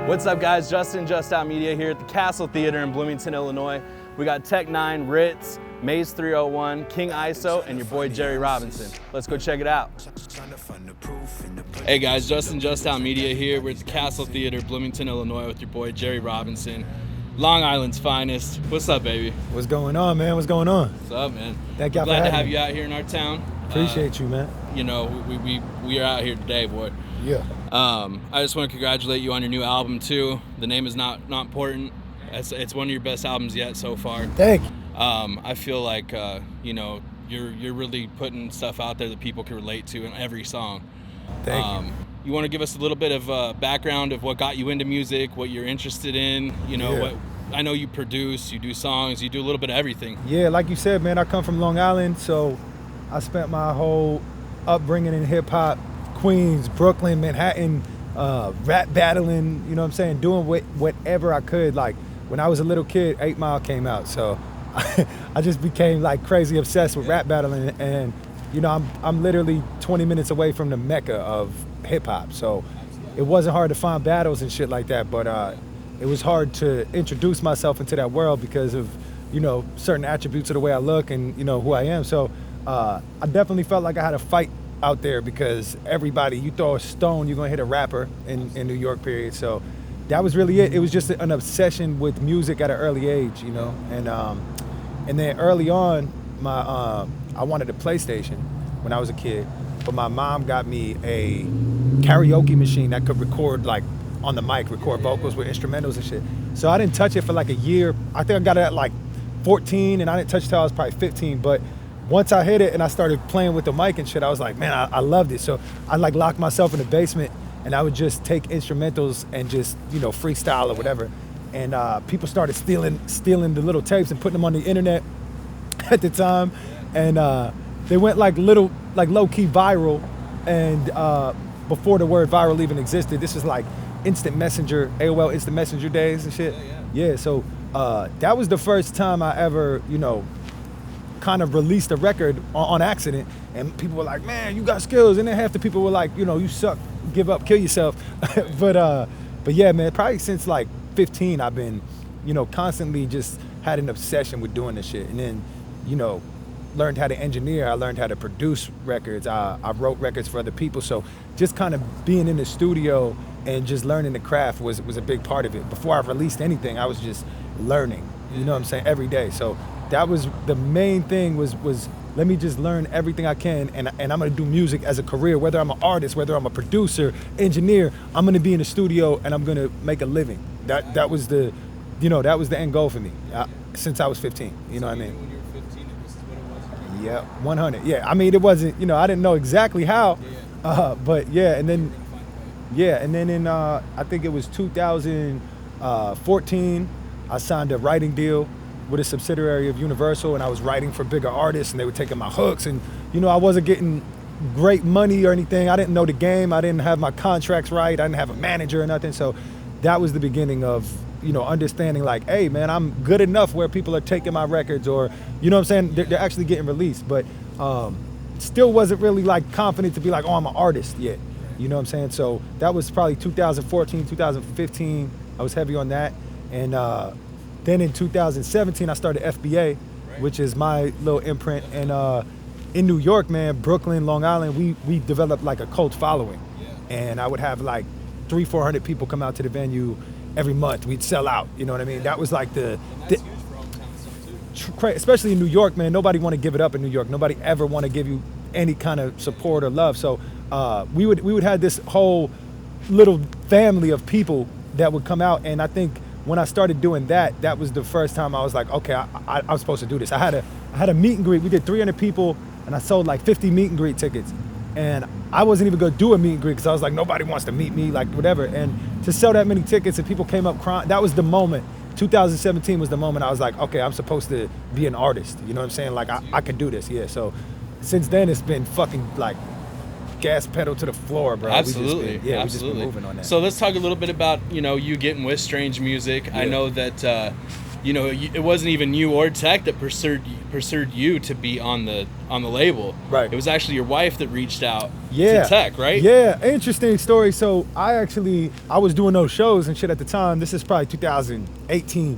What's up, guys? Justin Just Out Media here at the Castle Theater in Bloomington, Illinois. We got Tech 9, Ritz, Maze 301, King ISO, and your boy Jehry Robinson. Let's go check it out. Hey guys, Justin Just Out Media here. We're at the Castle Theater, Bloomington, Illinois, with your boy Jehry Robinson, Long Island's finest. What's up, baby? What's going on, man? What's going on? What's up, man? Thank you. Glad to have you out here in our town. Appreciate you, man. You know, we are out here today, boy. Yeah. I just want to congratulate you on your new album too. The name is not important. It's one of your best albums yet so far. Thank you. I feel like you know, you're really putting stuff out there that people can relate to in every song. Thank you. You want to give us a little bit of background of what got you into music, what you're interested in? You know, what I know you produce, you do songs, you do a little bit of everything. Yeah, like you said, man, I come from Long Island, so I spent my whole upbringing in hip hop, Queens, Brooklyn, Manhattan, rap battling, you know what I'm saying, doing whatever I could. Like when I was a little kid, 8 Mile came out, so I just became like crazy obsessed with rap battling, and you know, I'm literally 20 minutes away from the mecca of hip hop, so it wasn't hard to find battles and shit like that, but it was hard to introduce myself into that world because of, you know, certain attributes of the way I look and, you know, who I am. So I definitely felt like I had a fight out there because everybody, you throw a stone, you're gonna hit a rapper in New York, period. So that was really it. It was just an obsession with music at an early age, you know. And then early on, I wanted a PlayStation when I was a kid, but my mom got me a karaoke machine that could record like on the mic, record vocals with instrumentals and shit. So I didn't touch it for like a year. I think I got it at like 14 and I didn't touch it till I was probably 15. But once I hit it and I started playing with the mic and shit, I was like, man, I loved it. So I like locked myself in the basement and I would just take instrumentals and just, you know, freestyle or whatever. And people started stealing the little tapes and putting them on the internet at the time. And they went like low-key viral. And before the word viral even existed, this was like instant messenger, AOL instant messenger days and shit. Yeah, so that was the first time I ever, you know, kind of released a record on accident, and people were like, man, you got skills, and then half the people were like, you know, you suck, give up, kill yourself. but yeah, man, probably since like 15 I've been, you know, constantly just had an obsession with doing this shit. And then, you know, learned how to engineer, I learned how to produce records, I wrote records for other people. So just kind of being in the studio and just learning the craft was a big part of it. Before I released anything, I was just learning, you know what I'm saying, every day. So that was the main thing, was let me just learn everything I can, and I'm gonna do music as a career, whether I'm an artist, whether I'm a producer, engineer, I'm gonna be in the studio and I'm gonna make a living. That was the, you know, that was the end goal for me since I was 15, you know what I mean? When you were 15, this is what it was? Yeah, 100. Yeah, I mean, it wasn't, you know, I didn't know exactly how, but yeah, and then in I think it was 2014, I signed a writing deal with a subsidiary of Universal, and I was writing for bigger artists, and they were taking my hooks, and you know, I wasn't getting great money or anything. I didn't know the game. I didn't have my contracts right. I didn't have a manager or nothing. So that was the beginning of, you know, understanding like, hey man, I'm good enough where people are taking my records, or, you know what I'm saying, they're actually getting released. But still wasn't really like confident to be like, oh, I'm an artist yet. You know what I'm saying? So that was probably 2014, 2015. I was heavy on that. And then in 2017, I started FBA, which is my little imprint. And in New York, man, Brooklyn, Long Island, we developed like a cult following. And I would have like 300-400 people come out to the venue every month. We'd sell out, you know what I mean? That was like And that's huge for hometown too. Especially in New York, man. Nobody want to give it up in New York. Nobody ever want to give you any kind of support or love. So we would have this whole little family of people that would come out. And I think when I started doing that, that was the first time I was like, okay, I was supposed to do this. I had a meet and greet. We did 300 people, and I sold like 50 meet and greet tickets. And I wasn't even gonna do a meet and greet because I was like, nobody wants to meet me, like whatever. And to sell that many tickets and people came up crying, that was the moment. 2017 was the moment I was like, okay, I'm supposed to be an artist. You know what I'm saying? Like I could do this, yeah. So since then it's been fucking like gas pedal to the floor, bro. Absolutely. We just been moving on that. So let's talk a little bit about, you know, you getting with Strange Music. Yeah. I know that, you know, it wasn't even you or Tech that pursued pursued you to be on the label. Right. It was actually your wife that reached out Yeah. to Tech, right? Yeah, interesting story. So I was doing those shows and shit at the time. This is probably 2018.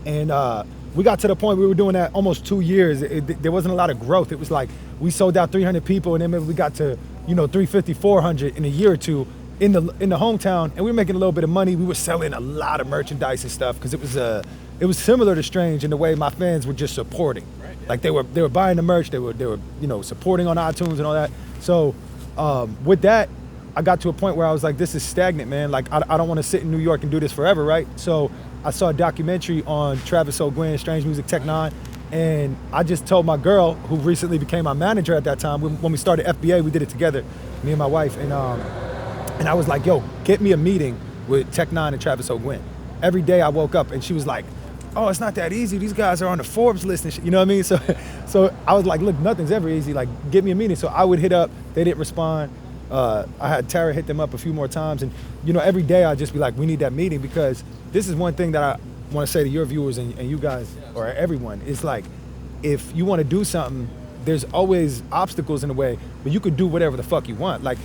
And we got to the point we were doing that almost 2 years. There wasn't a lot of growth. It was like we sold out 300 people, and then maybe we got to 350, 400 in a year or two in the hometown, and we were making a little bit of money. We were selling a lot of merchandise and stuff because it was similar to Strange in the way my fans were just supporting. Right, yeah. Like they were buying the merch, they were supporting on iTunes and all that. So with that, I got to a point where I was like, this is stagnant, man. Like I don't want to sit in New York and do this forever, right? So I saw a documentary on Travis O'Gwen, Strange Music, Tech Nine, and I just told my girl, who recently became my manager at that time, when we started FBA, we did it together, me and my wife, and I was like, yo, get me a meeting with Tech Nine and Travis O'Gwen. Every day I woke up and she was like, oh, it's not that easy. These guys are on the Forbes list and shit. You know what I mean? So I was like, look, nothing's ever easy. Like, get me a meeting. So I would hit up. They didn't respond. I had Tara hit them up a few more times. And, every day I'd just be like, we need that meeting, because this is one thing that I want to say to your viewers and you guys, or everyone, is like, if you want to do something, there's always obstacles in the way, but you could do whatever the fuck you want. Like,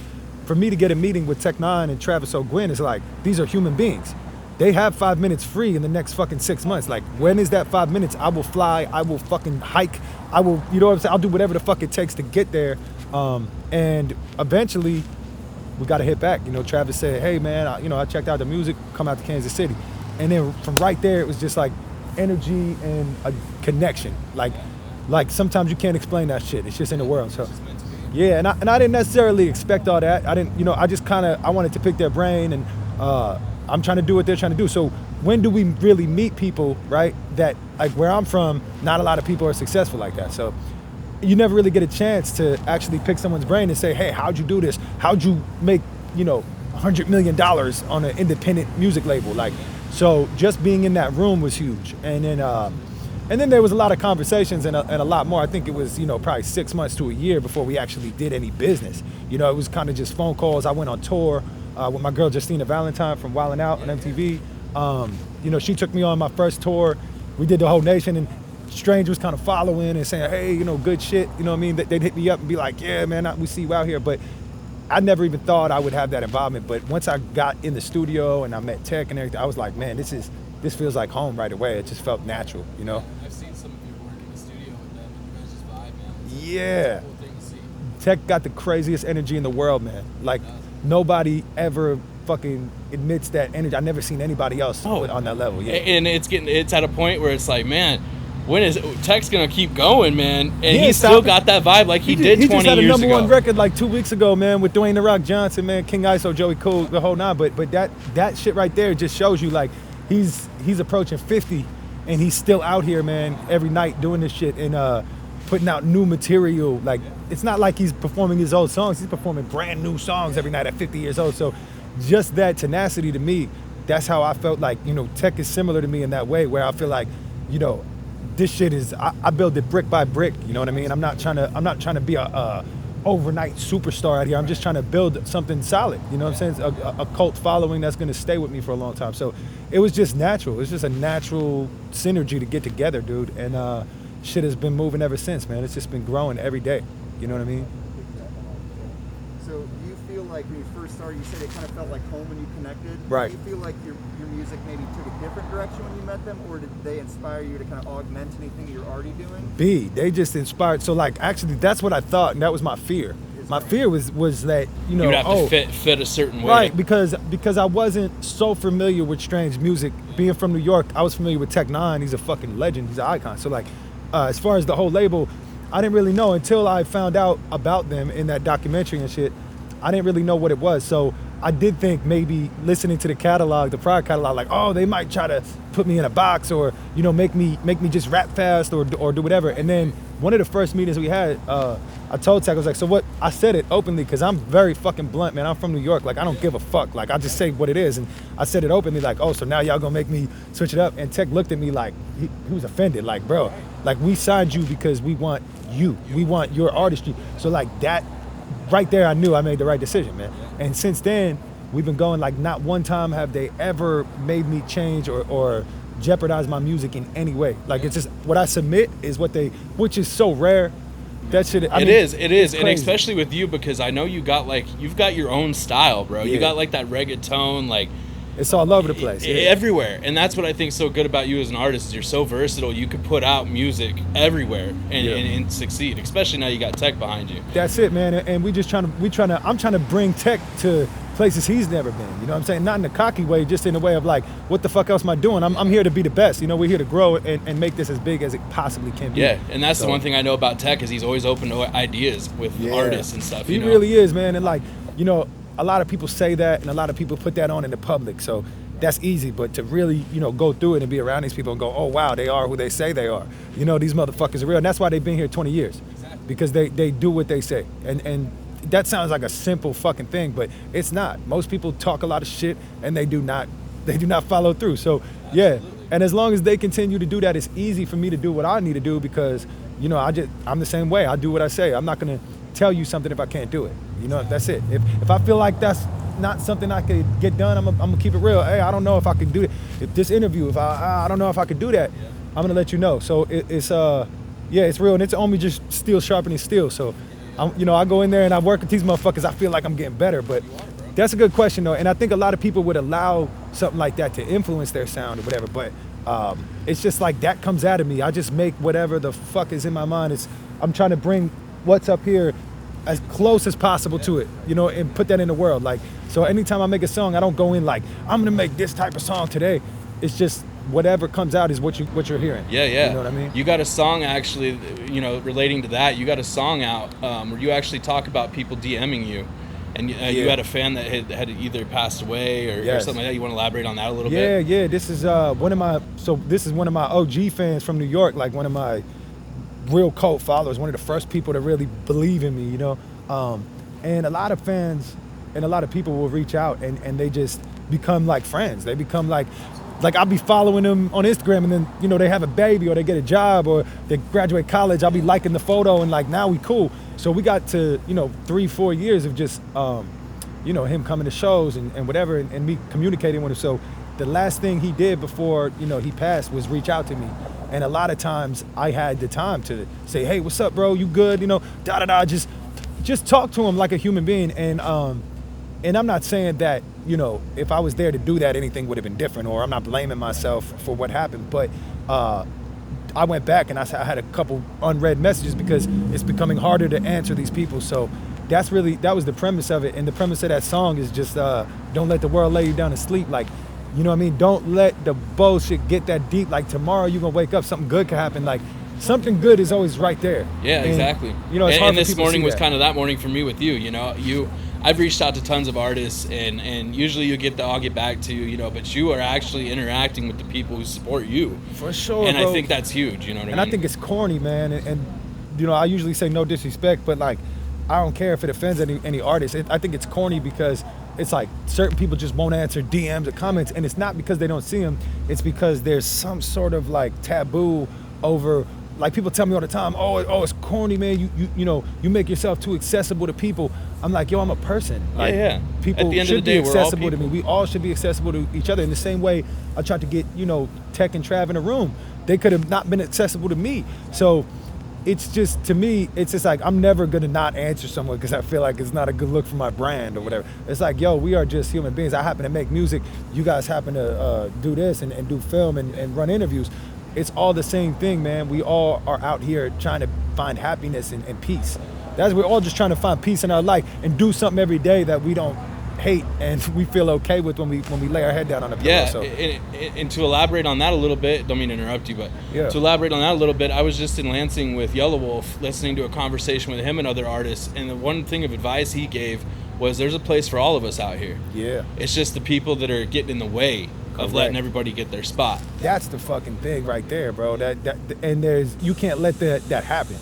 for me to get a meeting with Tech Nine and Travis O'Gwen is like, these are human beings. They have 5 minutes free in the next fucking 6 months. Like, when is that 5 minutes? I will fly, I will fucking hike, I will, you know what I'm saying? I'll do whatever the fuck it takes to get there. And eventually, we got to hit back. Travis said, hey man, I checked out the music, come out to Kansas City. And then from right there, it was just like energy and a connection. Like sometimes you can't explain that shit. It's just in the world, so. Yeah, and I didn't necessarily expect all that. I didn't, I just I wanted to pick their brain, and I'm trying to do what they're trying to do. So when do we really meet people, right? That, like, where I'm from, not a lot of people are successful like that. So you never really get a chance to actually pick someone's brain and say, hey, how'd you do this? How'd you make, $100 million on an independent music label? Like, so just being in that room was huge. And then there was a lot of conversations and a lot more. I think it was, probably 6 months to a year before we actually did any business. It was kind of just phone calls. I went on tour with my girl Justina Valentine from Wildin' Out on MTV. She took me on my first tour. We did the whole nation, and Strange was kind of following and saying, hey, good shit. You know what I mean? They'd hit me up and be like, yeah, man, we see you out here. But I never even thought I would have that involvement. But once I got in the studio and I met Tech and everything, I was like, man, this feels like home right away. It just felt natural, I've seen some of your work in the studio with them, and you guys just vibe, man. Yeah. It's a cool thing to see. Tech got the craziest energy in the world, man. Like, nobody ever fucking admits that energy. I've never seen anybody else on that level. Yeah. And it's at a point where it's like, man, when is Tech's gonna keep going, man? And he still got that vibe like he did 20 years ago. He just had a number one record like 2 weeks ago, man, with Dwayne "The Rock" Johnson, man, King ISO, Joey Cool, the whole nine. But that shit right there just shows you, like, he's approaching 50 and he's still out here, man, every night doing this shit and putting out new material. Like, it's not like he's performing his old songs. He's performing brand new songs every night at 50 years old. So just that tenacity to me, that's how I felt like, Tech is similar to me in that way, where I feel like, this shit is, I build it brick by brick, you know what I mean? I'm not trying to be a overnight superstar out here. I'm just trying to build something solid, you know what I'm saying? A cult following that's gonna stay with me for a long time. So it was just natural. It was just a natural synergy to get together, dude. And shit has been moving ever since, man. It's just been growing every day, you know what I mean? So do you feel like when you first started, you said it kind of felt like home when you connected? Right. Do you feel like your music maybe took a different direction when you met them, or did they inspire you to kind of augment anything you're already doing? They just inspired. So, like, actually, that's what I thought, and that was my fear. My fear was that, you would have to fit a certain way. Right, because I wasn't so familiar with Strange music. Being from New York, I was familiar with Tech Nine. He's a fucking legend. He's an icon. So, like, as far as the whole label, I didn't really know until I found out about them in that documentary and shit. I didn't really know what it was. So I did think maybe listening to the catalog, the prior catalog, like, oh, they might try to put me in a box or, make me just rap fast or do whatever. And then one of the first meetings we had, I told Tech, I was like, so what? I said it openly because I'm very fucking blunt, man. I'm from New York. Like, I don't give a fuck. Like, I just say what it is. And I said it openly, like, oh, so now y'all gonna make me switch it up? And Tech looked at me like, he was offended. Like, bro, like, we signed you because we want you. We want your artistry. So, like, that right there, I knew I made the right decision, man. And since then, we've been going, like, not one time have they ever made me change or jeopardize my music in any way. Like it's just what I submit is which is so rare. That shit. It is, and especially with you because I know you've got your own style, bro. You got like that reggaeton, like it's all over the place, everywhere. And that's what I think is so good about you as an artist is you're so versatile. You could put out music everywhere and succeed. Especially now you got Tech behind you. That's it, man. And I'm trying to bring Tech to places he's never been. You know what I'm saying? Not in a cocky way, just in a way of like, what the fuck else am I doing? I'm here to be the best. You know, we're here to grow and make this as big as it possibly can be. Yeah, and that's the one thing I know about Tech is he's always open to ideas with artists and stuff. He really is, man. And like, you know, a lot of people say that and a lot of people put that on in the public. So that's easy, but to really, you know, go through it and be around these people and go, oh wow, they are who they say they are. You know, these motherfuckers are real. And that's why they've been here 20 years. Exactly. Because they do what they say. And that sounds like a simple fucking thing, but it's not. Most people talk a lot of shit and they do not follow through. So yeah, and as long as they continue to do that, it's easy for me to do what I need to do because, you know, I'm the same way. I do what I say. I'm not gonna tell you something if I can't do it. You know, that's it. If I feel like that's not something I could get done, I'm gonna keep it real. Hey, I don't know if I can do it. If this interview, if I don't know if I could do that, I'm gonna let you know. So it's real, and it's only just steel sharpening steel. So I go in there and I work with these motherfuckers. I feel like I'm getting better, but that's a good question though. And I think a lot of people would allow something like that to influence their sound or whatever, but it's just like that comes out of me. I just make whatever the fuck is in my mind. I'm trying to bring what's up here as close as possible to it, you know, and put that in the world. Like, so anytime I make a song, I don't go in like, I'm gonna make this type of song today. It's just whatever comes out is what you're hearing. Yeah. You know what I mean? You got a song actually, you know, relating to that. You got a song out where you actually talk about people DMing you, and you had a fan that had either passed away or something like that. You want to elaborate on that a little bit? Yeah. This is one of my OG fans from New York, like one of my real cult followers, one of the first people to really believe in me, you know. And a lot of fans and a lot of people will reach out and they just become like friends. They become like I'll be following them on Instagram and then, you know, they have a baby or they get a job or they graduate college. I'll be liking the photo and like, now we cool. So we got to, you know, 3-4 years of just, you know, him coming to shows and whatever and me communicating with him. So the last thing he did before, you know, he passed was reach out to me. And a lot of times I had the time to say, hey, what's up, bro? You good? You know, just talk to him like a human being. And I'm not saying that, you know, if I was there to do that, anything would have been different, or I'm not blaming myself for what happened. But I went back and I had a couple unread messages because it's becoming harder to answer these people. So that was the premise of it. And the premise of that song is just don't let the world lay you down to sleep. Like, you know what I mean? Don't let the bullshit get that deep. Like tomorrow you're gonna wake up, something good can happen. Like something good is always right there. Yeah, and, exactly. You know, it's hard and for this people morning to see was that. kind of that morning for me with you. You know, I've reached out to tons of artists and usually I'll get back to you, you know, but you are actually interacting with the people who support you. For sure, and bro. I think that's huge, you know what I mean? And I think it's corny, man. And you know, I usually say no disrespect, but like, I don't care if it offends any artist. I think it's corny because it's like certain people just won't answer DMs or comments, and it's not because they don't see them. It's because there's some sort of like taboo over. Like people tell me all the time, oh, it's corny, man. You know, you make yourself too accessible to people. I'm like, yo, I'm a person. Like, people At the end should of the day, be accessible to me. We all should be accessible to each other. In the same way, I tried to get, you know, Tech and Trav in a room. They could have not been accessible to me. So it's just, to me, it's just like, I'm never gonna not answer someone because I feel like it's not a good look for my brand or whatever. It's like, yo, we are just human beings. I happen to make music. You guys happen to do this and do film and run interviews. It's all the same thing, man. We all are out here trying to find happiness and peace. We're all just trying to find peace in our life and do something every day that we don't hate and we feel okay with when we lay our head down on the pillow. So. And to elaborate on that a little bit, don't mean to interrupt you, but to elaborate on that a little bit, I was just in Lansing with Yellow Wolf, listening to a conversation with him and other artists, and the one thing of advice he gave was there's a place for all of us out here. Yeah. It's just the people that are getting in the way of letting everybody get their spot. That's the fucking thing right there, bro. And you can't let that happen.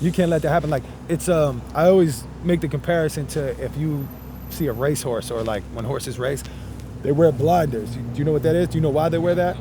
You can't let that happen. Like, it's I always make the comparison to if you see a racehorse or like when horses race, they wear blinders. Do you know what that is? Do you know why they wear that?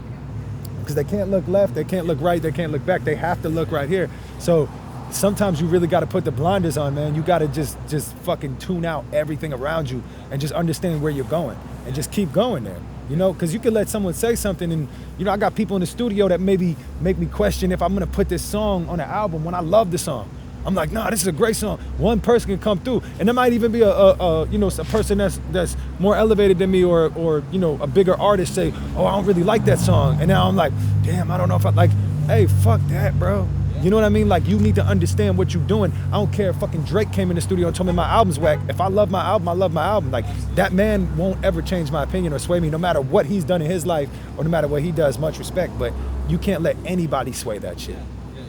Because they can't look left, they can't look right, they can't look back. They have to look right here. So sometimes you really got to put the blinders on, man. You got to just fucking tune out everything around you and just understand where you're going and just keep going there. You know, because you can let someone say something, and you know, I got people in the studio that maybe make me question if I'm gonna put this song on the album when I love the song. I'm like, nah, this is a great song. One person can come through, and there might even be a person that's more elevated than me, or you know, a bigger artist say, oh, I don't really like that song, and now I'm like, damn, I don't know if I like. Hey, fuck that, bro. You know what I mean? Like, you need to understand what you're doing. I don't care if fucking Drake came in the studio and told me my album's whack. If I love my album, I love my album. Like, that man won't ever change my opinion or sway me, no matter what he's done in his life or no matter what he does. Much respect, but you can't let anybody sway that shit,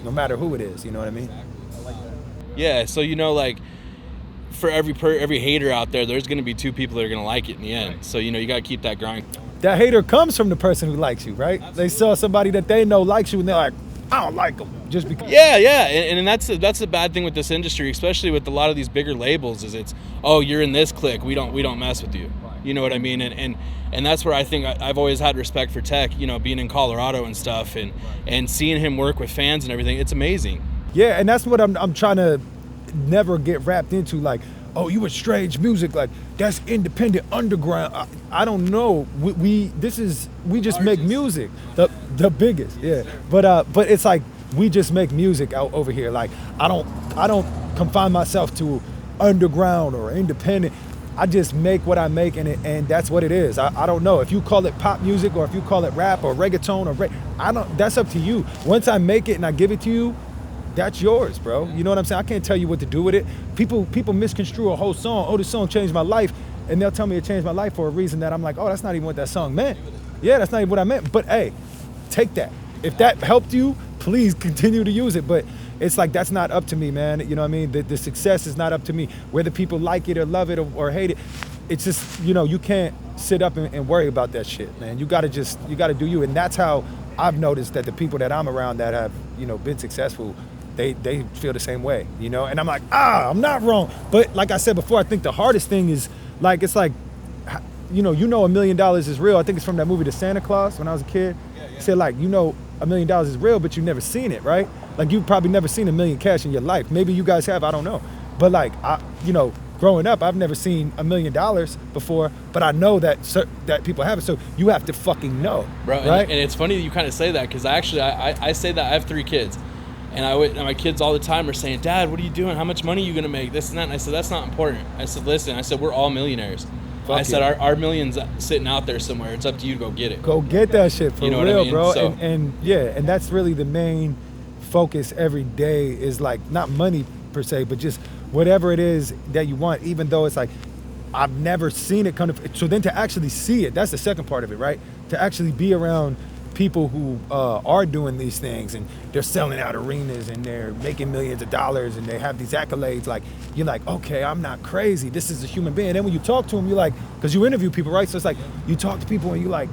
no matter who it is. You know what I mean? Yeah, so you know, like, for every hater out there, there's going to be two people that are going to like it in the end. So, you know, you got to keep that grind. That hater comes from the person who likes you, right? They saw somebody that they know likes you, and they're like, I don't like them just because. Yeah, and that's the bad thing with this industry, especially with a lot of these bigger labels, is it's, oh, you're in this clique, we don't mess with you. You know what I mean? And that's where I think I've always had respect for Tech. You know, being in Colorado and stuff, and seeing him work with fans and everything, it's amazing. Yeah, and that's what I'm trying to never get wrapped into, like, oh, you with strange music, like that's independent underground. I don't know. We just make music, the biggest, yeah. But it's like we just make music out over here. Like I don't confine myself to underground or independent. I just make what I make, and that's what it is. I don't know if you call it pop music or if you call it rap or reggaeton or that's up to you. Once I make it and I give it to you, that's yours, bro. You know what I'm saying? I can't tell you what to do with it. People misconstrue a whole song. Oh, this song changed my life. And they'll tell me it changed my life for a reason that I'm like, oh, that's not even what that song meant. Yeah, that's not even what I meant. But hey, take that. If that helped you, please continue to use it. But it's like, that's not up to me, man. You know what I mean? The success is not up to me. Whether people like it or love it or hate it, it's just, you know, you can't sit up and worry about that shit, man. You gotta do you. And that's how I've noticed that the people that I'm around that have, you know, been successful, they feel the same way, you know? And I'm like, I'm not wrong. But like I said before, I think the hardest thing is, like, it's like, you know $1 million is real. I think it's from that movie, The Santa Claus, when I was a kid. He said, like, you know $1 million is real, but you've never seen it, right? Like, you've probably never seen $1 million cash in your life. Maybe you guys have, I don't know. But like, you know, growing up, I've never seen $1 million before, but I know that people have it. So you have to fucking know, bro. Right? And it's funny that you kind of say that, because I say that I have 3 kids. And my kids all the time are saying, Dad, what are you doing? How much money are you going to make? This and that. And I said, that's not important. I said, listen, we're all millionaires. I said, our million's sitting out there somewhere. It's up to you to go get it. Go get that shit for real, what I mean? Bro. So, and that's really the main focus every day, is like not money per se, but just whatever it is that you want, even though it's like, I've never seen it kind of. So then to actually see it, that's the second part of it, right? To actually be around people who are doing these things, and they're selling out arenas, and they're making millions of dollars, and they have these accolades. Like, you're like, okay, I'm not crazy. This is a human being. And then when you talk to them, you're like, because you interview people, right? So it's like, you talk to people and you're like,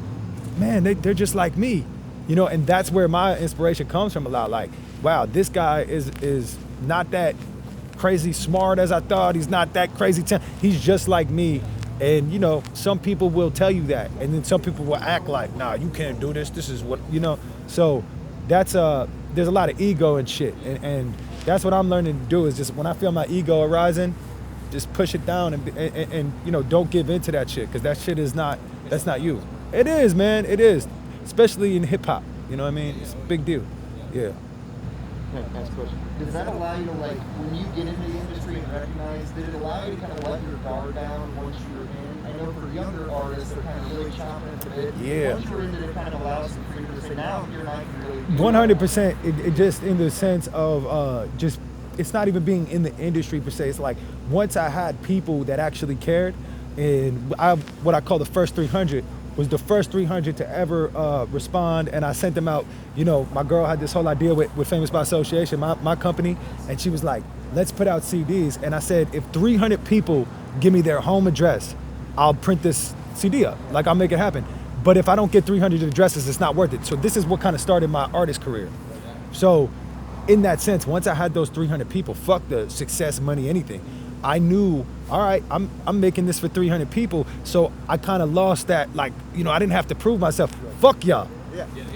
man, they're just like me, you know? And that's where my inspiration comes from a lot. Like, wow, this guy is not that crazy smart as I thought. He's not that crazy. He's just like me. And, you know, some people will tell you that, and then some people will act like, nah, you can't do this. This is what, you know. So that's there's a lot of ego and shit, and that's what I'm learning to do, is just when I feel my ego arising, just push it down and you know, don't give into that shit, because that shit that's not you. It is, man. It is, especially in hip hop. You know what I mean? It's a big deal. Yeah. Next question. Does that allow you to, like, when you get into the industry and recognize, did it allow you to kind of let your guard down once you were in? I know for younger artists, they're kind of really chopping it a bit. Yeah. Once you're in, did it kind of allow some freedom to say, now you're not really... 100%. It just in the sense of just, it's not even being in the industry per se. It's like, once I had people that actually cared, and what I call the first 300, was the first 300 to ever respond, and I sent them out. You know, my girl had this whole idea with Famous by Association, my company, and she was like, let's put out CDs. And I said, if 300 people give me their home address, I'll print this CD up. Like, I'll make it happen. But if I don't get 300 addresses, it's not worth it. So this is what kind of started my artist career. So in that sense, once I had those 300 people, fuck the success, money, anything, I knew, all right, I'm making this for 300 people. So I kind of lost that, like, you know, I didn't have to prove myself. Fuck y'all.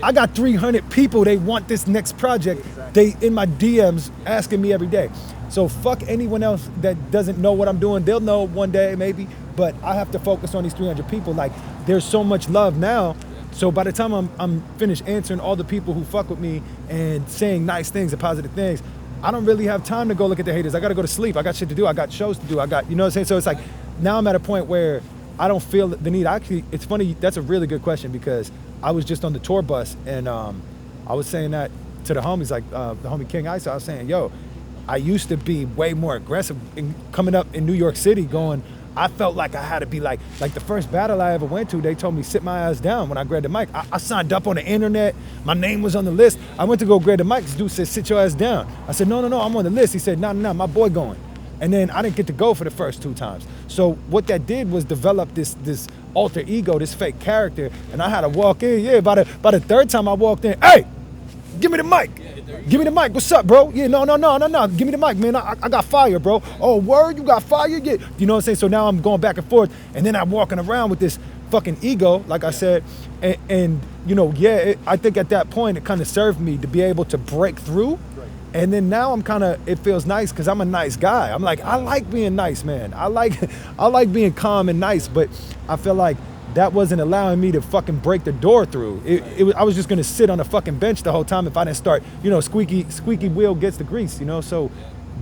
I got 300 people, they want this next project. They in my DMs asking me every day. So fuck anyone else that doesn't know what I'm doing. They'll know one day maybe, but I have to focus on these 300 people. Like, there's so much love now. So by the time I'm finished answering all the people who fuck with me and saying nice things and positive things, I don't really have time to go look at the haters. I gotta go to sleep. I got shit to do. I got shows to do. I got, you know what I'm saying? So it's like, now I'm at a point where I don't feel the need. Actually, it's funny, that's a really good question, because I was just on the tour bus and I was saying that to the homies, like the homie King Ice. I was saying, yo, I used to be way more aggressive in coming up in New York City going, I felt like I had to be like the first battle I ever went to, they told me sit my ass down when I grabbed the mic. I signed up on the internet. My name was on the list. I went to go grab the mic. This dude said, sit your ass down. I said, no, I'm on the list. He said, no, my boy going. And then I didn't get to go for the first 2 times. So what that did was develop this alter ego, this fake character. And I had to walk in. By the 3rd time I walked in, hey, give me the mic. Give me the mic. What's up, bro? Yeah, no. Give me the mic, man. I got fire, bro. Oh, word? You got fire? Yeah. You know what I'm saying? So now I'm going back and forth. And then I'm walking around with this fucking ego, like I said. And you know, I think at that point, it kind of served me to be able to break through. And then now it feels nice because I'm a nice guy. I'm like, I like being nice, man. I like being calm and nice, but I feel like that wasn't allowing me to fucking break the door through. I was just gonna sit on a fucking bench the whole time if I didn't start, you know, squeaky wheel gets the grease, you know? So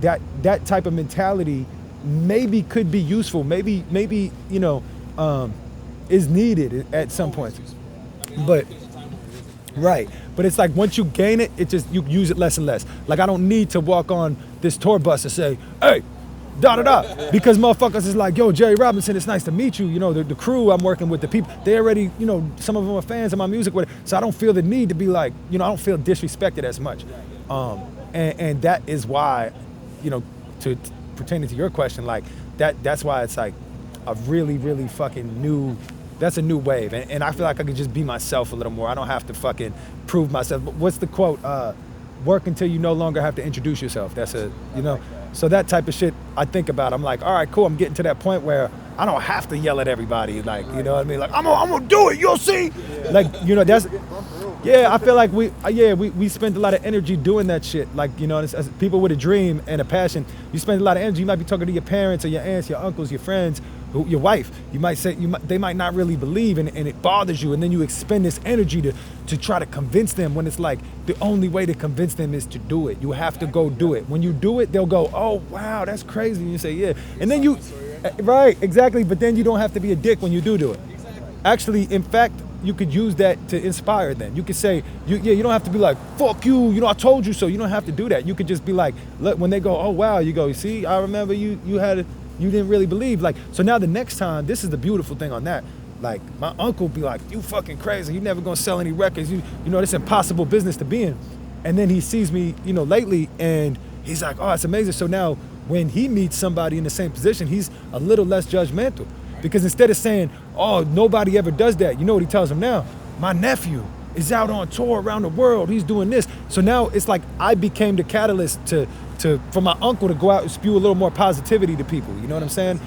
that type of mentality maybe could be useful, maybe, you know, is needed at some point. But, right. But it's like once you gain it, you use it less and less. Like I don't need to walk on this tour bus and say, hey, da-da-da, because motherfuckers is like, yo, Jehry Robinson, it's nice to meet you. You know, the crew I'm working with, the people, they already, you know, some of them are fans of my music, so I don't feel the need to be like, you know, I don't feel disrespected as much. And that is why, you know, to pertaining to your question, like, that's why it's like a really, really fucking new, that's a new wave. And I feel like I could just be myself a little more. I don't have to fucking prove myself. But what's the quote? Work until you no longer have to introduce yourself. That's you know, so that type of shit I think about. I'm like, all right, cool. I'm getting to that point where I don't have to yell at everybody. Like, you know what I mean? Like, I'm gonna do it. You'll see. Yeah. Like, you know, that's, yeah, I feel like we spend a lot of energy doing that shit. Like, you know, as people with a dream and a passion, you spend a lot of energy. You might be talking to your parents or your aunts, your uncles, your friends, your wife. You might say, they might not really believe and it bothers you. And then you expend this energy to try to convince them when it's like the only way to convince them is to do it. You have to go do it. When you do it, they'll go, oh, wow, that's crazy. And you say, yeah. And then right, exactly. But then you don't have to be a dick when you do it. Actually, in fact, you could use that to inspire them. You could say, you don't have to be like, fuck you, you know, I told you so. You don't have to do that. You could just be like, look, when they go, oh, wow, you go, see, I remember you didn't really believe. Like, so now the next time, this is the beautiful thing on that. Like, my uncle be like, you fucking crazy. You never gonna sell any records. You know, it's impossible business to be in. And then he sees me, you know, lately, and he's like, oh, it's amazing. So now when he meets somebody in the same position, he's a little less judgmental. Because instead of saying, oh, nobody ever does that, you know what he tells him now? My nephew is out on tour around the world. He's doing this. So now it's like I became the catalyst for my uncle to go out and spew a little more positivity to people. You know what I'm saying?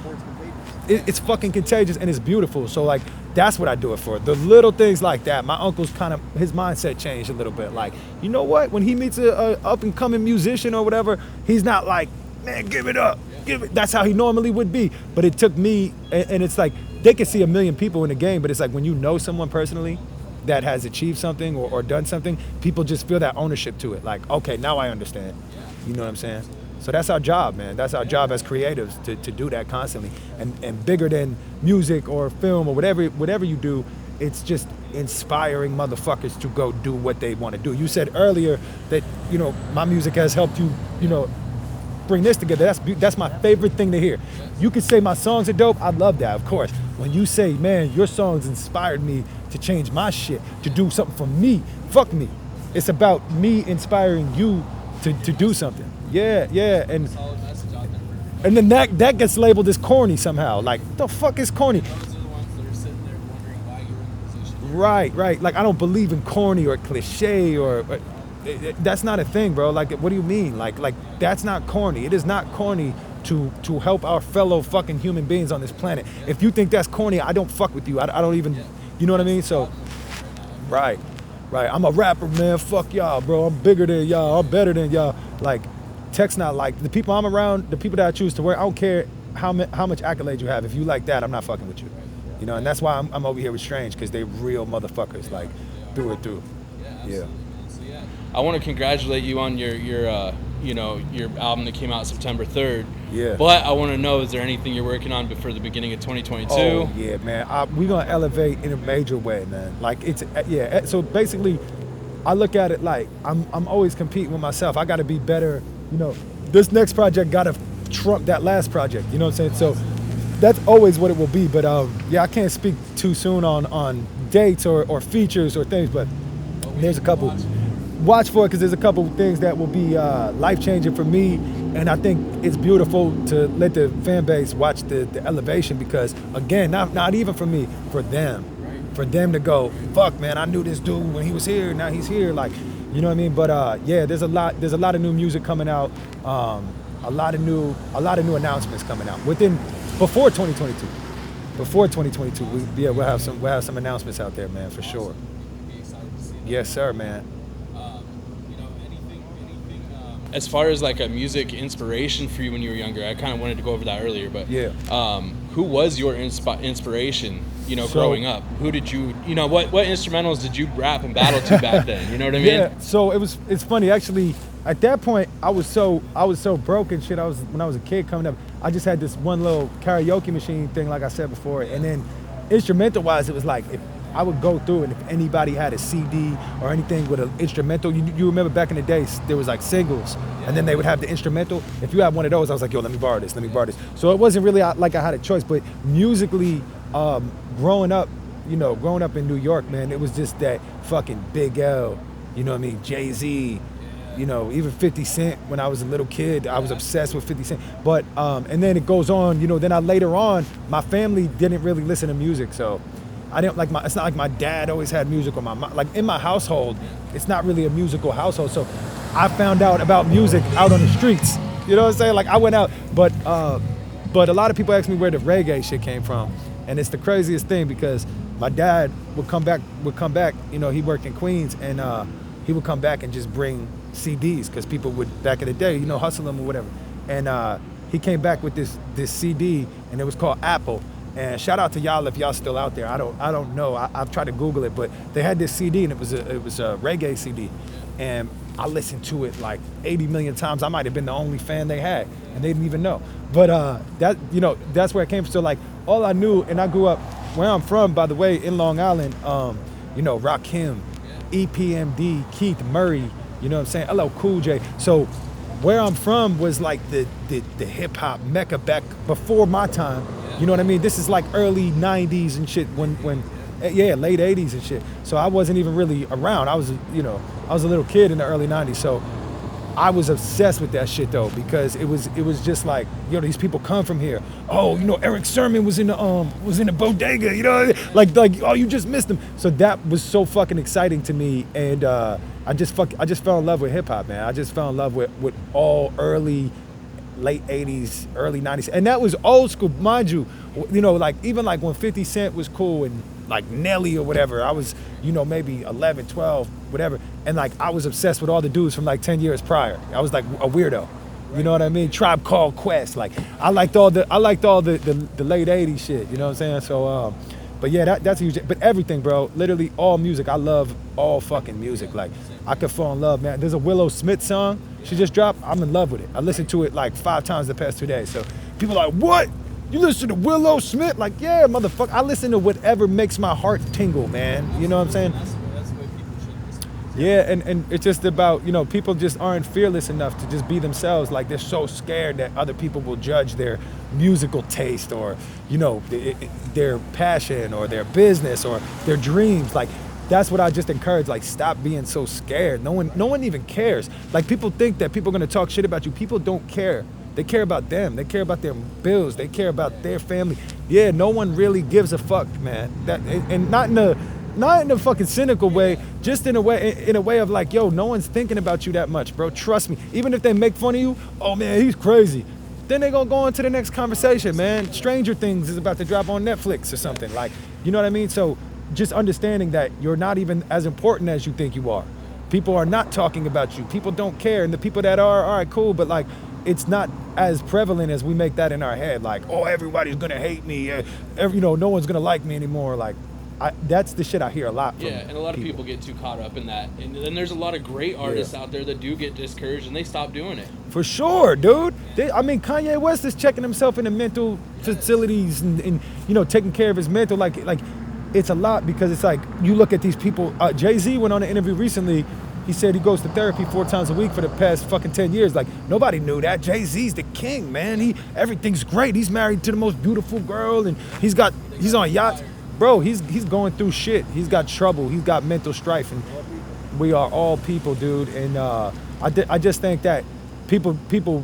It's fucking contagious and it's beautiful. So like, that's what I do it for. The little things like that. My uncle's his mindset changed a little bit. Like, you know what? When he meets a up and coming musician or whatever, he's not like, man, give it up. That's how he normally would be. But it took me, and it's like, they can see a million people in the game, but it's like when you know someone personally that has achieved something or done something, people just feel that ownership to it. Like, okay, now I understand. You know what I'm saying? So that's our job, man. That's our job as creatives to do that constantly. And bigger than music or film or whatever you do, it's just inspiring motherfuckers to go do what they want to do. You said earlier that, you know, my music has helped you, you know, bring this together. That's my favorite thing to hear. You can say my songs are dope. I love that, of course. When you say, man, your songs inspired me to change my shit, to do something for me, fuck me. It's about me inspiring you to do something. Yeah. And then that gets labeled as corny somehow. Like, the fuck is corny? Those are the ones that are sitting there wondering why you're in the position. Right. Like, I don't believe in corny or cliche or that's not a thing, bro. Like, what do you mean? Like that's not corny. It is not corny to help our fellow fucking human beings on this planet. If you think that's corny, I don't fuck with you. I don't even, you know what I mean? So, right. right? I'm a rapper, man. Fuck y'all, bro. I'm bigger than y'all. I'm better than y'all. Like, Tech's not like the people I'm around. The people that I choose to work. I don't care how much accolade you have. If you like that, I'm not fucking with you. You know, and that's why I'm over here with Strange, because they real motherfuckers, like, through and through. Yeah. I want to congratulate you on your album that came out September 3rd. Yeah. But I want to know, is there anything you're working on before the beginning of 2022? Oh, yeah, man. We're going to elevate in a major way, man. Like, so basically, I look at it like I'm always competing with myself. I got to be better. You know, this next project got to trump that last project. You know what I'm saying? So that's always what it will be. But, I can't speak too soon on dates or features or things, but there's a couple. Watch for it, because there's a couple things that will be life-changing for me, and I think it's beautiful to let the fan base watch the elevation, because, again, not even for me, for them. For them to go, fuck, man, I knew this dude when he was here, now he's here, like, you know what I mean? But there's a lot of new music coming out, a lot of new announcements coming out before 2022. Before 2022, we'll have some announcements out there, man, for sure. Yes, sir, man. As far as like a music inspiration for you when you were younger, I kind of wanted to go over that earlier, but who was your inspiration, growing up? Who did you, what instrumentals did you rap and battle to back then? You know what I mean? Yeah, so it's funny, actually, at that point, I was so broke and shit. When I was a kid coming up, I just had this one little karaoke machine thing, like I said before, and then instrumental-wise, it was like, if I would go through, and if anybody had a CD or anything with an instrumental, you remember back in the days, there was like singles, and then they would have the instrumental. If you had one of those, I was like, yo, let me borrow this. So it wasn't really like I had a choice, but musically, growing up in New York, man, it was just that fucking Big L, you know what I mean, Jay-Z, even 50 Cent. When I was a little kid, I was obsessed with 50 Cent. But, and then it goes on, then later on, my family didn't really listen to music, so I didn't it's not like my dad always had music, or my mom, like in my household, it's not really a musical household. So I found out about music out on the streets. You know what I'm saying? Like, I went out, but a lot of people ask me where the reggae shit came from. And it's the craziest thing, because my dad would come back, he worked in Queens, and he would come back and just bring CDs, because people would, back in the day, hustle them or whatever. And he came back with this CD, and it was called Apple. And shout out to y'all if y'all still out there. I don't know. I've tried to Google it, but they had this CD, and it was a reggae CD, and I listened to it like 80 million times. I might have been the only fan they had, and they didn't even know. But that's where it came from. So like, all I knew, and I grew up where I'm from, by the way, in Long Island. Rakim, EPMD, Keith Murray. You know what I'm saying? LL Cool J. So where I'm from was like the hip hop mecca back before my time. You know what I mean? This is like early 90s and shit, when late 80s and shit. So I wasn't even really around. I was a little kid in the early 90s. So I was obsessed with that shit though, because it was just like, these people come from here. Oh, Eric Sermon was in the bodega, like, oh, you just missed him. So that was so fucking exciting to me, and I just fell in love with hip hop, man. I just fell in love with all late 80s, early 90s. And that was old school, mind you. Like, even like when 50 Cent was cool, and like Nelly or whatever, I was, maybe 11, 12, whatever. And like, I was obsessed with all the dudes from like 10 years prior. I was like a weirdo. You know what I mean? Tribe Called Quest. Like, I liked all the late 80s shit, you know what I'm saying? So, but yeah, that's huge. But everything, bro, literally all music. I love all fucking music. Like, I could fall in love, man. There's a Willow Smith song she just dropped. I'm in love with it. I listened to it like 5 times the past 2 days. So people are like, what? You listen to Willow Smith? Like, yeah, motherfucker. I listen to whatever makes my heart tingle, man. You know what I'm saying? That's the way people should listen. Yeah, and it's just about, people just aren't fearless enough to just be themselves. Like, they're so scared that other people will judge their musical taste, or, their passion, or their business, or their dreams. Like, that's what I just encourage. Like, stop being so scared. No one even cares. Like, people think that people are gonna talk shit about you. People don't care. They care about them. They care about their bills. They care about their family. Yeah, no one really gives a fuck, man. And not in a fucking cynical way, just in a way of like, yo, no one's thinking about you that much, bro. Trust me. Even if they make fun of you, oh man, he's crazy. Then they gonna go on to the next conversation, man. Stranger Things is about to drop on Netflix or something. Like, you know what I mean? So just understanding that you're not even as important as you think you are. People are not talking about you. People don't care. And the people that are, all right, cool. But like, it's not as prevalent as we make that in our head. Like, oh, everybody's going to hate me. No one's going to like me anymore. Like, that's the shit I hear a lot from and a lot of people get too caught up in that. And then there's a lot of great artists out there that do get discouraged and they stop doing it. For sure, dude. Kanye West is checking himself in the mental facilities and taking care of his mental. Like it's a lot, because it's like, you look at these people. Jay-Z went on an interview recently. He said he goes to therapy 4 times a week for the past fucking 10 years. Like, nobody knew that. Jay-Z's the king, man. Everything's great. He's married to the most beautiful girl, and he's on yachts. Bro, he's going through shit. He's got trouble. He's got mental strife, and we are all people, dude. And I just think that people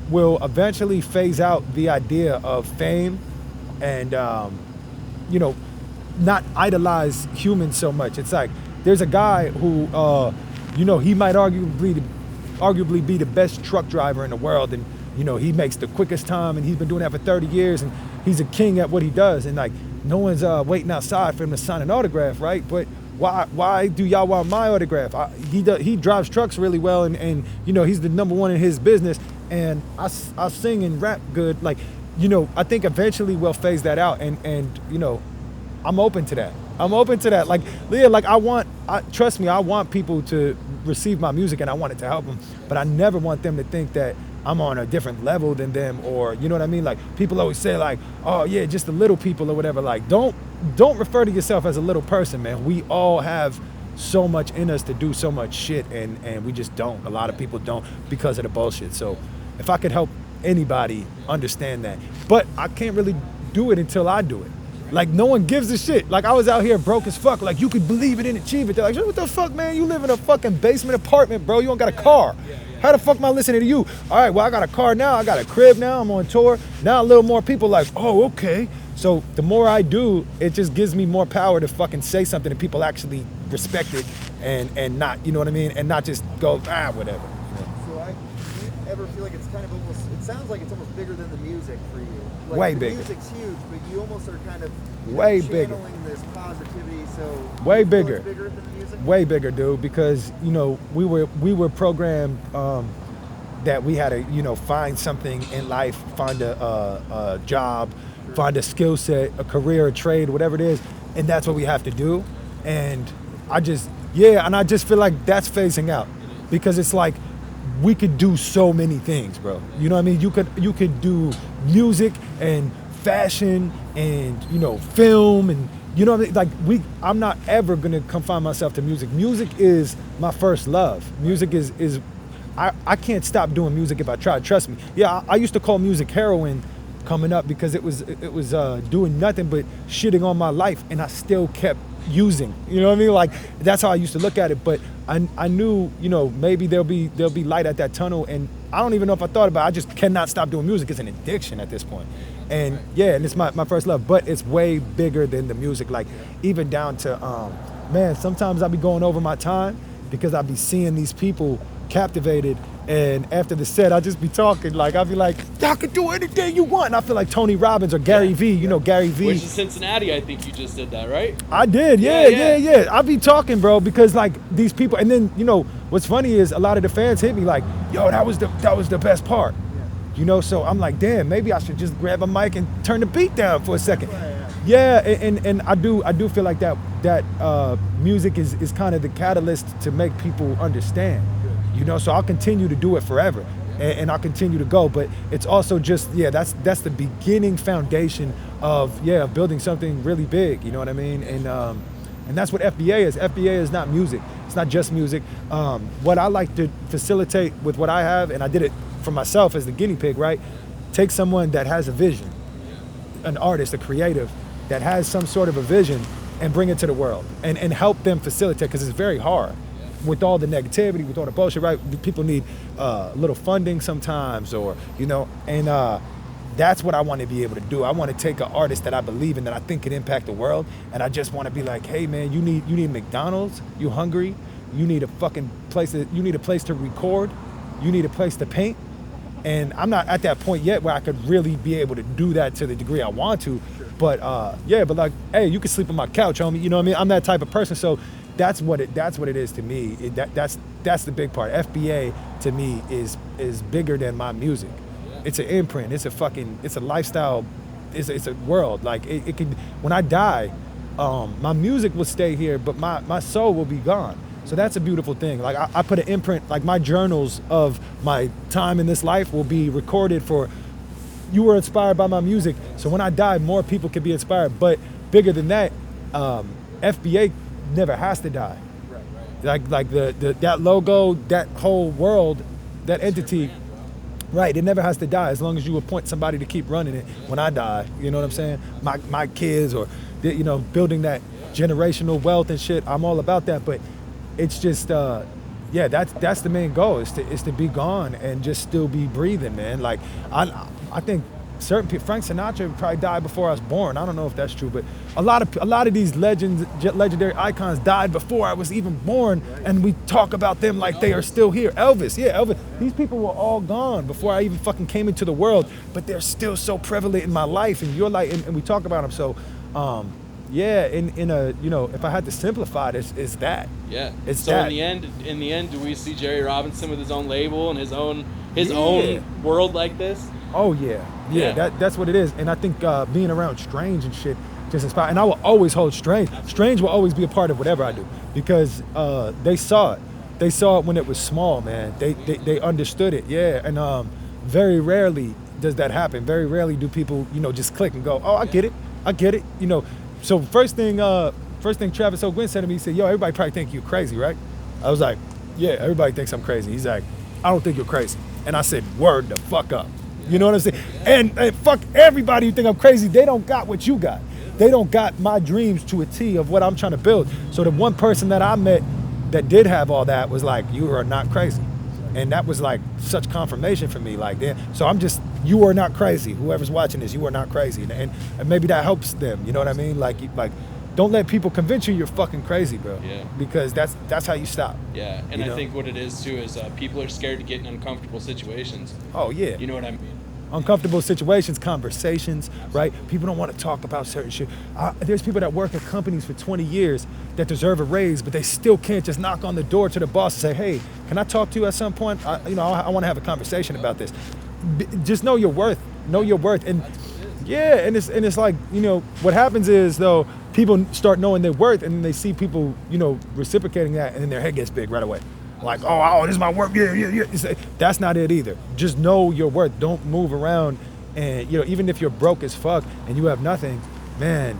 will eventually phase out the idea of fame and not idolize humans so much. It's like, there's a guy who he might arguably be the best truck driver in the world, and he makes the quickest time, and he's been doing that for 30 years, and he's a king at what he does, and like, no one's waiting outside for him to sign an autograph, right? But why do y'all want my autograph? He drives trucks really well, and he's the number one in his business, and I sing and rap good. Like, I think eventually we'll phase that out, and I'm open to that. Like, Leah, trust me, I want people to receive my music, and I want it to help them, but I never want them to think that I'm on a different level than them, or you know what I mean? Like, people always say like, oh yeah, just the little people or whatever. Like, don't refer to yourself as a little person, man. We all have so much in us to do so much shit, and we just don't. A lot of people don't, because of the bullshit. So if I could help anybody understand that, but I can't really do it until I do it. Like, no one gives a shit. Like, I was out here broke as fuck. Like, you could believe it and achieve it. They're like, what the fuck, man? You live in a fucking basement apartment, bro. You don't got a car. How the fuck am I listening to you? All right, well, I got a car now. I got a crib now. I'm on tour. Now a little more people like, oh, okay. So the more I do, it just gives me more power to fucking say something and people actually respect it and not, you know what I mean? And not just go, whatever. So do you ever feel like it's kind of almost, it sounds like it's almost bigger than the music for you? Like, way the bigger. Music's huge, but you almost are kind of way bigger. Channeling this positivity, so way bigger. It's bigger than the music? Way bigger, dude, because we were programmed that we had to find something in life, find a job, find a skill set, a career, a trade, whatever it is, and that's what we have to do. And I just feel like that's phasing out, because it's like, we could do so many things, bro. You know what I mean? You could do music and fashion and film, and you know what I mean? Like, I'm not ever gonna confine myself to music. Music is my first love. Music is I can't stop doing music if I try. Trust me. Yeah, I used to call music heroin coming up, because it was doing nothing but shitting on my life, and I still kept using. You know what I mean? Like, that's how I used to look at it. But I knew, maybe there'll be light at that tunnel, and I don't even know if I thought about it. I just cannot stop doing music. It's an addiction at this point. And and it's my first love, but it's way bigger than the music. Like, even down to, sometimes I be going over my time, because I be seeing these people captivated, and after the set, I just be talking, like, I'll be like, y'all can do anything you want. And I feel like Tony Robbins or Gary Vee, Gary Vee. Which is Cincinnati, I think you just did that, right? I did, yeah. I be talking, bro, because like, these people, and then, what's funny is a lot of the fans hit me like, yo, that was the best part. So I'm like, damn, maybe I should just grab a mic and turn the beat down for a second. Yeah, and I do feel like that music is kind of the catalyst to make people understand. So I'll continue to do it forever, and I'll continue to go. But it's also just, that's the beginning foundation of building something really big. You know what I mean? And that's what FBA is. FBA is not music. It's not just music. What I like to facilitate with what I have, and I did it for myself as the guinea pig, right? Take someone that has a vision, an artist, a creative, that has some sort of a vision, and bring it to the world, and help them facilitate, because it's very hard. With all the negativity, with all the bullshit, right? People need a little funding sometimes, or and that's what I want to be able to do. I want to take an artist that I believe in, that I think can impact the world, and I just want to be like, hey man, you need McDonald's, you hungry, you need a fucking place you need a place to record, you need a place to paint. And I'm not at that point yet where I could really be able to do that to the degree I want to, But but like, hey, you can sleep on my couch, homie. You know what I mean? I'm that type of person. So that's what it is to me. That's the big part. FBA to me is bigger than my music. It's an imprint. It's a lifestyle. It's a world. Like it could, when I die, my music will stay here, but my soul will be gone. So that's a beautiful thing. Like I put an imprint, like my journals of my time in this life will be recorded for, you were inspired by my music. So when I die, more people can be inspired. But bigger than that, FBA never has to die. Right. Like that logo, that whole world, that entity, right, it never has to die as long as you appoint somebody to keep running it when I die. You know what I'm saying? My kids, or building that generational wealth and shit. I'm all about that, but it's just that's the main goal, is to be gone and just still be breathing, man. Like I think certain people, Frank Sinatra probably died before I was born. I don't know if that's true, but a lot of these legendary icons died before I was even born, and we talk about them like they are still here. Elvis. These people were all gone before I even fucking came into the world, but they're still so prevalent in my life and your life, and we talk about them. So if I had to simplify this, it's that. Yeah. It's so that. in the end, do we see Jehry Robinson with his own label and his own world like this? Oh yeah. That's what it is. And I think being around Strange and shit just inspired. And I will always hold Strange. Strange will always be a part of whatever I do, because they saw it. They saw it when it was small, man. They understood it. Yeah. And very rarely does that happen. Very rarely do people just click and go, oh, I get it. So first thing Travis O'Gwen said to me, he said, yo, everybody probably think you crazy, right? I was like, yeah, everybody thinks I'm crazy. He's like, I don't think you're crazy. And I said, word the fuck up. You know what I'm saying? And fuck everybody who think I'm crazy. They don't got what you got. They don't got my dreams to a T of what I'm trying to build. So the one person that I met that did have all that was like, you are not crazy. And that was like such confirmation for me. Like, so I'm just, you are not crazy. Whoever's watching this, you are not crazy. And maybe that helps them. You know what I mean? Like don't let people convince you you're fucking crazy, bro. Yeah. Because that's how you stop. Yeah. And I think what it is too is people are scared to get in uncomfortable situations. Oh yeah. You know what I mean? Uncomfortable situations, conversations, right? People don't want to talk about certain shit. There's people that work at companies for 20 years that deserve a raise, but they still can't just knock on the door to the boss and say, hey, can I talk to you at some point? I want to have a conversation about this. Just know your worth. Know your worth. And yeah, and it's like, what happens is, though, people start knowing their worth, and then they see people, reciprocating that, and then their head gets big right away. Like, oh, this is my work. Yeah. That's not it either. Just know your worth. Don't move around. And, even if you're broke as fuck and you have nothing, man,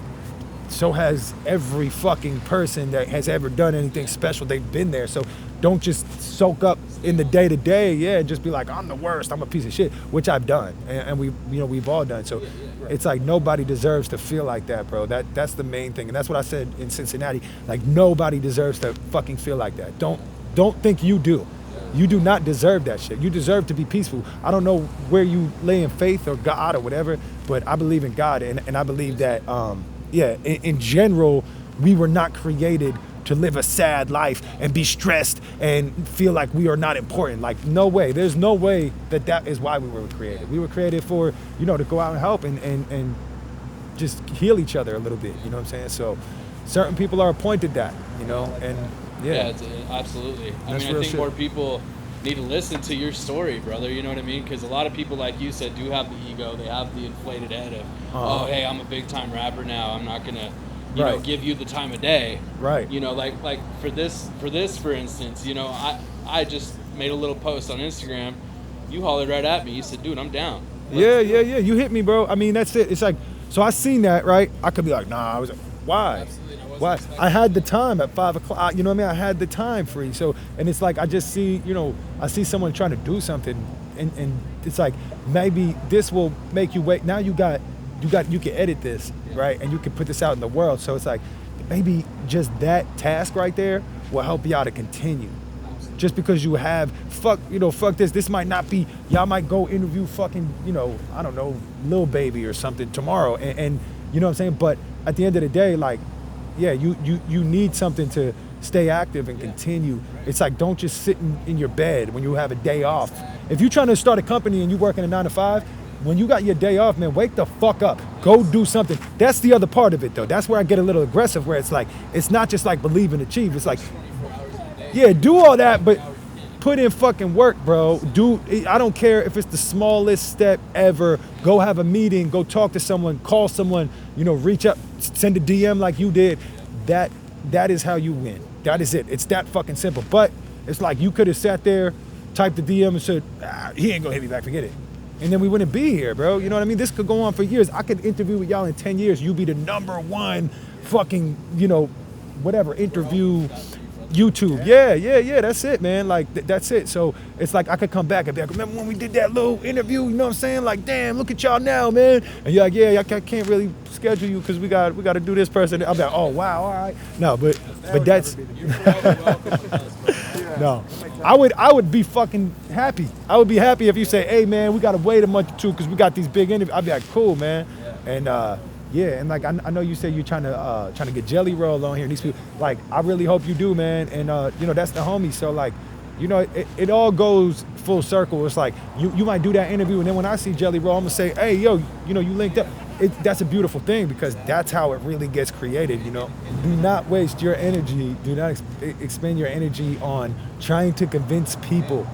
so has every fucking person that has ever done anything special. They've been there. So don't just soak up in the day to day. And just be like, I'm the worst. I'm a piece of shit, which I've done. And we've all done. So it's like nobody deserves to feel like that, bro. That's the main thing. And that's what I said in Cincinnati. Like, nobody deserves to fucking feel like that. Don't think you do. You do not deserve that shit. You deserve to be peaceful. I don't know where you lay in faith or God or whatever, but I believe in God, and I believe that, in general, we were not created to live a sad life and be stressed and feel like we are not important. Like, no way. There's no way that is why we were created. We were created for, to go out and help and just heal each other a little bit. You know what I'm saying? So certain people are appointed that, and yeah, absolutely. I think more people need to listen to your story, brother. You know what I mean? Because a lot of people, like you said, do have the ego. They have the inflated head of, oh, hey, I'm a big time rapper now. I'm not gonna, give you the time of day. Right. Like for this, for instance, I just made a little post on Instagram. You hollered right at me. You said, dude, I'm down. Yeah. You hit me, bro. I mean, that's it. It's like, so I seen that, right? I could be like, nah. I was like, why? Absolutely. Why? I had the time at 5 o'clock. You know what I mean? I had the time free. So, and it's like, I just see, I see someone trying to do something, and it's like, maybe this will make you wait. Now you can edit this, right? And you can put this out in the world. So it's like, maybe just that task right there will help y'all to continue. Just because you have, fuck this. This might not be, y'all might go interview fucking, I don't know, Lil Baby or something tomorrow. And you know what I'm saying? But at the end of the day, like, yeah, you need something to stay active and continue. It's like, don't just sit in your bed when you have a day off. If you're trying to start a company and you're working a 9 to 5, when you got your day off, man, wake the fuck up. Go do something. That's the other part of it, though. That's where I get a little aggressive, where it's like, it's not just like believe and achieve. It's like, yeah, do all that, but put in fucking work, bro. I don't care if it's the smallest step ever. Go have a meeting, go talk to someone, call someone, reach up, send a DM like you did. That is how you win. That is it. It's that fucking simple. But it's like you could have sat there, typed the DM and said, he ain't gonna hit me back, forget it. And then we wouldn't be here, bro. You know what I mean? This could go on for years. I could interview with y'all in 10 years. You be the #1 fucking, whatever, interview, YouTube. Yeah, that's it, man. Like, that's it. So it's like I could come back and be like, remember when we did that little interview? You know what I'm saying? Like, damn, look at y'all now, man. And you're like, yeah, I can't really schedule you because we got to do this person. I'm like, oh, wow, all right. No, but that's... No, I would be fucking happy. I would be happy if you say, hey, man, we got to wait a month or two because we got these big interviews. I'd be like, cool, man. And, and like I know you said you're trying to get Jelly Roll on here. And these people, like, I really hope you do, man. And that's the homie. So like, it all goes full circle. It's like you might do that interview, and then when I see Jelly Roll, I'm gonna say, hey, yo, you linked up. That's a beautiful thing because that's how it really gets created. Do not waste your energy. Do not expend your energy on trying to convince people.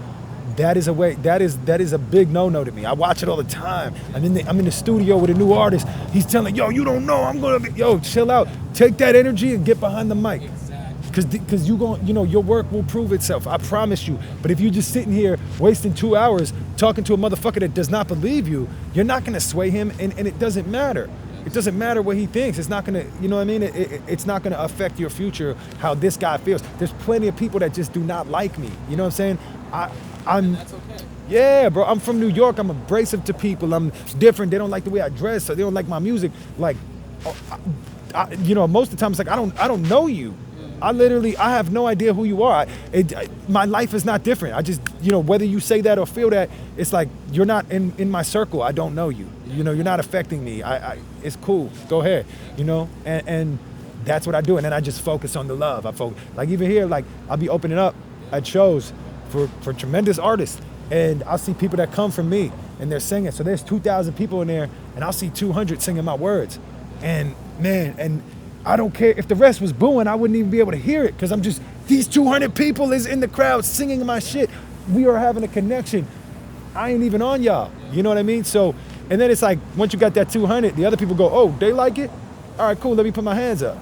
That is a big no-no to me. I watch it all the time. I'm in the studio with a new artist. He's telling, yo, you don't know, I'm gonna be, yo, chill out. Take that energy and get behind the mic. Because your work will prove itself. I promise you. But if you're just sitting here wasting 2 hours talking to a motherfucker that does not believe you, you're not gonna sway him, and it doesn't matter. It doesn't matter what he thinks. It's not gonna, you know what I mean? It's not gonna affect your future, how this guy feels. There's plenty of people that just do not like me. You know what I'm saying? That's okay. Yeah, bro. I'm from New York. I'm abrasive to people. I'm different. They don't like the way I dress, so they don't like my music. Like, most of the time it's like I don't know you. I have no idea who you are. My life is not different. I just, whether you say that or feel that, it's like you're not in my circle. I don't know you. You're not affecting me. It's cool. Go ahead. And that's what I do. And then I just focus on the love. Like even here, like I'll be opening up at shows for tremendous artists, and I'll see people that come from me and they're singing. So there's 2,000 people in there, and I'll see 200 singing my words. And man, and I don't care if the rest was booing, I wouldn't even be able to hear it because I'm just, these 200 people is in the crowd singing my shit. We are having a connection. I ain't even on y'all. You know what I mean? So, and then it's like, once you got that 200, the other people go, oh, they like it? All right, cool, let me put my hands up.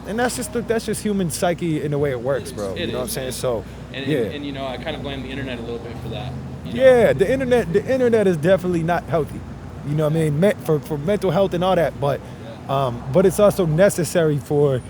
And that's just human psyche in the way it works, bro. You know what I'm saying? So, and I kind of blame the internet a little bit for that. Yeah, the internet is definitely not healthy. You know what I mean? For mental health and all that, but it's also necessary for,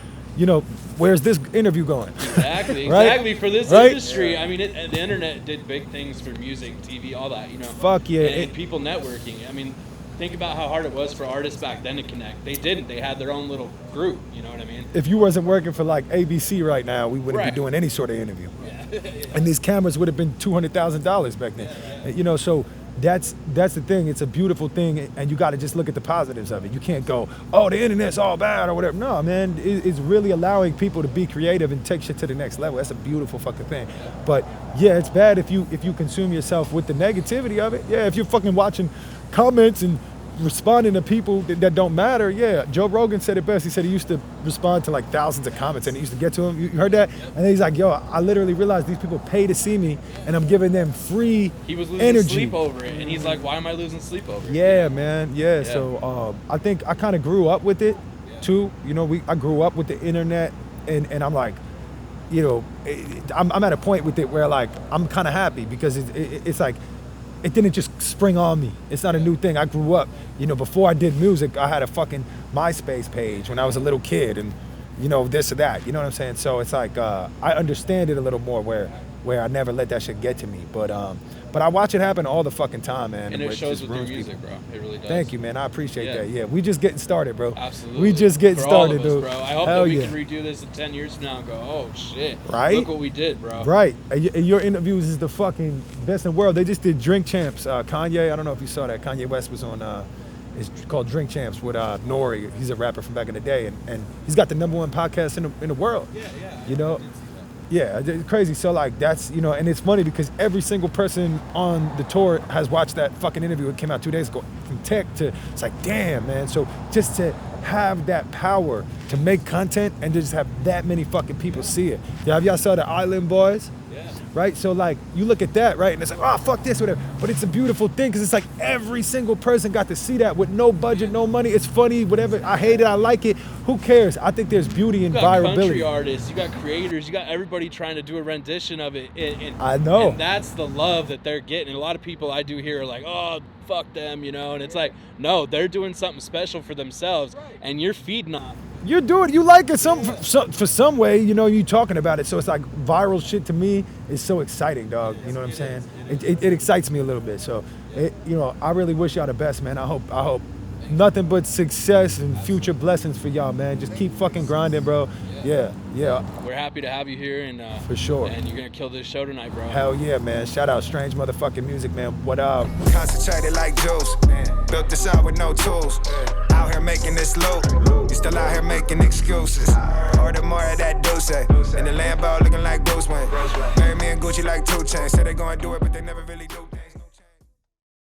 where's this interview going? Exactly, right? Exactly. For this industry, yeah. I mean, the internet did big things for music, TV, all that. Fuck yeah. And people networking. I mean, think about how hard it was for artists back then to connect. They didn't. They had their own little group. You know what I mean? If you wasn't working for like ABC right now, we wouldn't be doing any sort of interview. Yeah. And these cameras would have been $200,000 back then. So that's the thing. It's a beautiful thing, and you got to just look at the positives of it. You can't go, oh, the internet's all bad or whatever. No, man, it's really allowing people to be creative and take shit to the next level. That's a beautiful fucking thing. But yeah, it's bad if you consume yourself with the negativity of it. Yeah, if you're fucking watching comments and responding to people that don't matter. Yeah, Joe Rogan said it best. He said he used to respond to like thousands of comments and he used to get to them. You heard that? And then he's like, yo, I literally realized these people pay to see me and I'm giving them free energy. He was losing sleep over it, and he's like, why am I losing sleep over it? Yeah, man. Yeah. So I think I kind of grew up with it too. I grew up with the internet, and I'm like, I'm at a point with it where like I'm kind of happy because it's like, it didn't just spring on me. It's not a new thing. I grew up, before I did music, I had a fucking MySpace page when I was a little kid and, this or that. You know what I'm saying? So it's like, I understand it a little more where I never let that shit get to me. But I watch it happen all the fucking time, man. And it shows with your music, bro. It really does. Thank you, man. I appreciate that. Yeah, we just getting started, bro. Absolutely. We just getting started, dude. Bro. I hope that we can redo this in 10 years from now and go, oh, shit. Right? Look what we did, bro. Right. And your interviews is the fucking best in the world. They just did Drink Champs. Kanye, I don't know if you saw that. Kanye West was on, it's called Drink Champs with Nori. He's a rapper from back in the day. And he's got the #1 podcast in the world. Yeah. Yeah, it's crazy. So like that's, you know, and it's funny because every single person on the tour has watched that fucking interview. It came out 2 days ago. From tech to, it's like, damn, man. So just to have that power to make content and to just have that many fucking people see it. Yeah, have y'all saw the Island Boys? Yeah. Right? So like you look at that, right? And it's like, oh, fuck this, whatever. But it's a beautiful thing because it's like every single person got to see that with no budget, no money. It's funny, whatever. I hate it, I like it. Who cares? I think there's beauty in virality. You got country artists, you got creators, you got everybody trying to do a rendition of it. And I know. And that's the love that they're getting. And a lot of people I do hear are like, oh, fuck them, you know? And it's like, no, they're doing something special for themselves, and you're feeding off. You're doing, you like it for some way, you know, you talking about it. So it's like viral shit to me is so exciting, dog. You know what I'm saying? It excites me a little bit. So, you know, I really wish y'all the best, man. I hope nothing but success and future blessings for y'all, man. Just keep fucking grinding, bro. Yeah. We're happy to have you here, and for sure. And you're gonna kill this show tonight, bro. Hell yeah, man. Shout out Strange motherfucking music, man. What up? Concentrated like juice. Built this out with no tools. Out here making this loot. You still out here making excuses. Order more of that Deuce. In the Lambo looking like Bruce Wayne. Marry me and Gucci like 2 Chainz. Said they gonna do it, but they never really do.